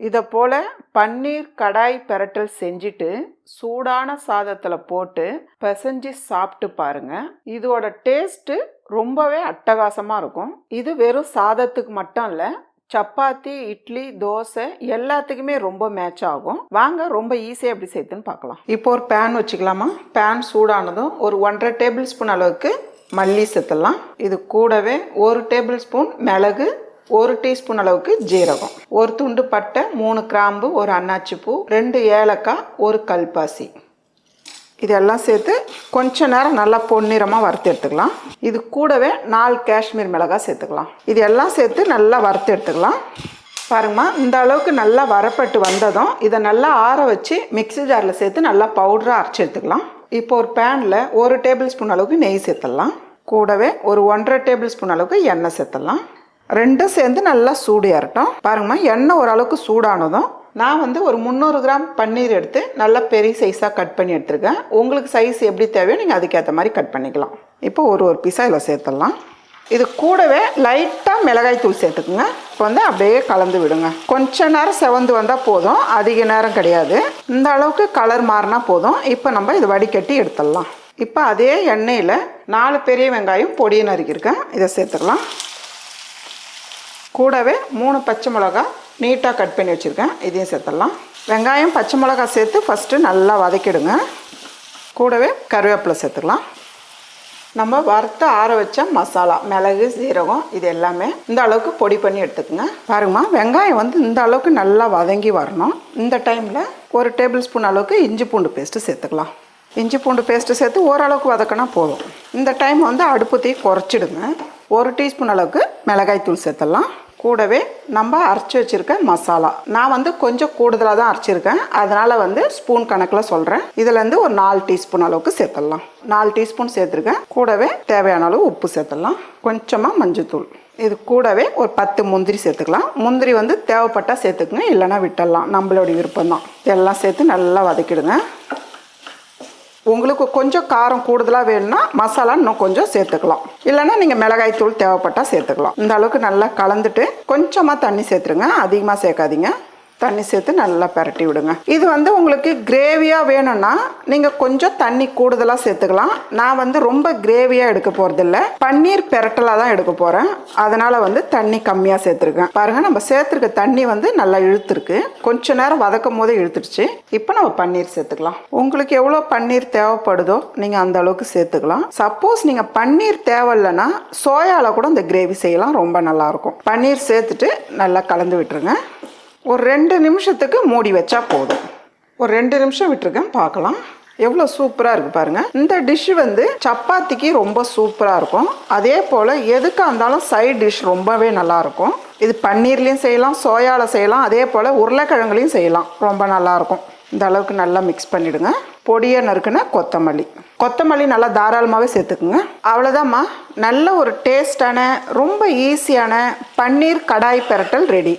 இதை போல் பன்னீர் கடாய் பெரட்டல் செஞ்சுட்டு சூடான சாதத்தில் போட்டு பிசைஞ்சு சாப்பிட்டு பாருங்கள். இதோட டேஸ்ட்டு ரொம்பவே அட்டகாசமாக இருக்கும். இது வெறும் சாதத்துக்கு மட்டும் இல்லை, சப்பாத்தி, இட்லி, தோசை எல்லாத்துக்குமே ரொம்ப மேட்ச் ஆகும். வாங்க ரொம்ப ஈஸியாக எப்படி சேர்த்துன்னு பார்க்கலாம். இப்போ ஒரு பேன் வச்சுக்கலாமா? பேன் சூடானதும் ஒரு 1.5 டேபிள் ஸ்பூன் அளவுக்கு மல்லி சேர்த்துடலாம். இது கூடவே 1 டேபிள் ஸ்பூன் மிளகு, 1 டீஸ்பூன் அளவுக்கு ஜீரகம், 1 துண்டு பட்டை, 3 கிராம்பு, 1 அன்னாச்சி பூ, 2 ஏலக்காய், 1 கல்பாசி, இதெல்லாம் சேர்த்து கொஞ்ச நேரம் நல்லா பொன்னிறமாக வறுத்து எடுத்துக்கலாம். இது கூடவே 4 காஷ்மீர் மிளகாய் சேர்த்துக்கலாம். இது எல்லாம் சேர்த்து நல்லா வறுத்து எடுத்துக்கலாம். பாருங்கம்மா, இந்த அளவுக்கு நல்லா வரப்பட்டு வந்ததும் இதை நல்லா ஆற வச்சு மிக்ஸி ஜாரில் சேர்த்து நல்லா பவுடராக அரைச்சி எடுத்துக்கலாம். இப்போ ஒரு பேனில் 1 டேபிள் ஸ்பூன் அளவுக்கு நெய் சேர்த்துடலாம். கூடவே ஒரு 1.5 டேபிள் ஸ்பூன் அளவுக்கு எண்ணெய் சேர்த்துடலாம். ரெண்டும் சேர்ந்து நல்லா சூடு ஏறட்டும். பாருங்கம்மா, எண்ணெய் ஓரளவுக்கு சூடானதும் நான் ஒரு 300 கிராம் பன்னீர் எடுத்து நல்லா பெரிய சைஸாக கட் பண்ணி எடுத்துருக்கேன். உங்களுக்கு சைஸ் எப்படி தேவையோ நீங்கள் அதுக்கேற்ற மாதிரி கட் பண்ணிக்கலாம். இப்போ ஒரு பீஸாக இதில் சேர்த்துடலாம். இது கூடவே லைட்டாக மிளகாய் தூள் சேர்த்துக்குங்க. இப்போ அப்படியே கலந்து விடுங்க. கொஞ்ச நேரம் செவந்து வந்தால் போதும், அதிக நேரம் கிடையாது. இந்த அளவுக்கு கலர் மாறினா போதும். இப்போ நம்ம இதை வடிகட்டி எடுத்துடலாம். இப்போ அதே எண்ணெயில் 4 பெரிய வெங்காயம் பொடியை நறுக்கியிருக்கேன், இதை சேர்த்துக்கலாம். கூடவே 3 பச்சை மிளகா நீட்டாக கட் பண்ணி வச்சுருக்கேன், இதையும் சேர்த்துடலாம். வெங்காயம் பச்சை மிளகா சேர்த்து ஃபஸ்ட்டு நல்லா வதக்கிடுங்க. கூடவே கருவேப்பிலை சேர்த்துக்கலாம். நம்ம வறுத்து ஆற வச்ச மசாலா, மிளகு, சீரகம், இது எல்லாமே இந்த அளவுக்கு பொடி பண்ணி எடுத்துக்கோங்க. பாருங்கம்மா, வெங்காயம் இந்த அளவுக்கு நல்லா வதங்கி வரணும். இந்த டைமில் 1 டேபிள் ஸ்பூன் அளவுக்கு இஞ்சி பூண்டு பேஸ்ட்டு சேர்த்துக்கலாம். இஞ்சி பூண்டு பேஸ்ட்டு சேர்த்து ஓரளவுக்கு வதக்கினா போதும். இந்த டைம் அடுப்பு தீ குறைச்சிடுங்க. 1 டீஸ்பூன் அளவுக்கு மிளகாய் தூள் சேர்த்துடலாம். கூடவே நம்ம அரைச்சி வச்சுருக்க மசாலா, நான் கொஞ்சம் கூடுதலாக தான் அரைச்சிருக்கேன், அதனால் ஸ்பூன் கணக்கில் சொல்கிறேன். இதுலேருந்து ஒரு 4 டீஸ்பூன் அளவுக்கு சேர்த்துடலாம். 4 டீஸ்பூன் சேர்த்துருக்கேன். கூடவே தேவையான அளவு உப்பு சேர்த்துடலாம். கொஞ்சமாக மஞ்சத்தூள். இது கூடவே ஒரு 10 முந்திரி சேர்த்துக்கலாம். முந்திரி தேவைப்பட்டால் சேர்த்துக்குங்க, இல்லைன்னா விட்டுடலாம், நம்மளோட விருப்பம்தான். இதெல்லாம் சேர்த்து நல்லா வதக்கிடுங்க. உங்களுக்கு கொஞ்சம் காரம் கூடுதலாக வேணும்னா மசாலா இன்னும் கொஞ்சம் சேர்த்துக்கலாம், இல்லைன்னா நீங்கள் மிளகாய் தூள் தேவைப்பட்டால் சேர்த்துக்கலாம். இந்த அளவுக்கு நல்லா கலந்துட்டு கொஞ்சமாக தண்ணி சேர்த்துருங்க, அதிகமாக சேர்க்காதீங்க. தண்ணி சேர்த்து நல்லா பரட்டி விடுங்க. இது உங்களுக்கு கிரேவியாக வேணும்னா நீங்கள் கொஞ்சம் தண்ணி கூடுதலாக சேர்த்துக்கலாம். நான் ரொம்ப கிரேவியாக எடுக்க போகிறதில்ல, பன்னீர் பெரட்டலாக தான் எடுக்க போகிறேன். அதனால் தண்ணி கம்மியாக சேர்த்துருக்கேன். பாருங்கள், நம்ம சேர்த்துருக்க தண்ணி நல்லா இழுத்துருக்கு. கொஞ்ச நேரம் வதக்கும் போதே இழுத்துடுச்சு. இப்போ நம்ம பன்னீர் சேர்த்துக்கலாம். உங்களுக்கு எவ்வளோ பன்னீர் தேவைப்படுதோ நீங்கள் அந்த அளவுக்கு சேர்த்துக்கலாம். சப்போஸ் நீங்கள் பன்னீர் தேவையில்லைன்னா சோயாவில் கூட இந்த கிரேவி செய்யலாம், ரொம்ப நல்லாயிருக்கும். பன்னீர் சேர்த்துட்டு நல்லா கலந்து விட்டுருங்க. ஒரு 2 நிமிஷத்துக்கு மூடி வச்சா போதும். ஒரு 2 நிமிஷம் விட்டுருக்கேன், பார்க்கலாம். எவ்வளோ சூப்பராக இருக்குது பாருங்கள். இந்த டிஷ்ஷு சப்பாத்திக்கு ரொம்ப சூப்பராக இருக்கும். அதே போல் எதுக்காக இருந்தாலும் சைட் டிஷ் ரொம்பவே நல்லாயிருக்கும். இது பன்னீர்லேயும் செய்யலாம், சோயாவில் செய்யலாம், அதே போல் உருளைக்கிழங்குலையும் செய்யலாம், ரொம்ப நல்லாயிருக்கும். இந்த அளவுக்கு நல்லா மிக்ஸ் பண்ணிவிடுங்க. பொடியை நறுக்குன கொத்தமல்லி நல்லா தாராளமாகவே சேர்த்துக்குங்க. அவ்வளோதாம்மா, நல்ல ஒரு டேஸ்டான ரொம்ப ஈஸியான பன்னீர் கடாய் பெரட்டல் ரெடி.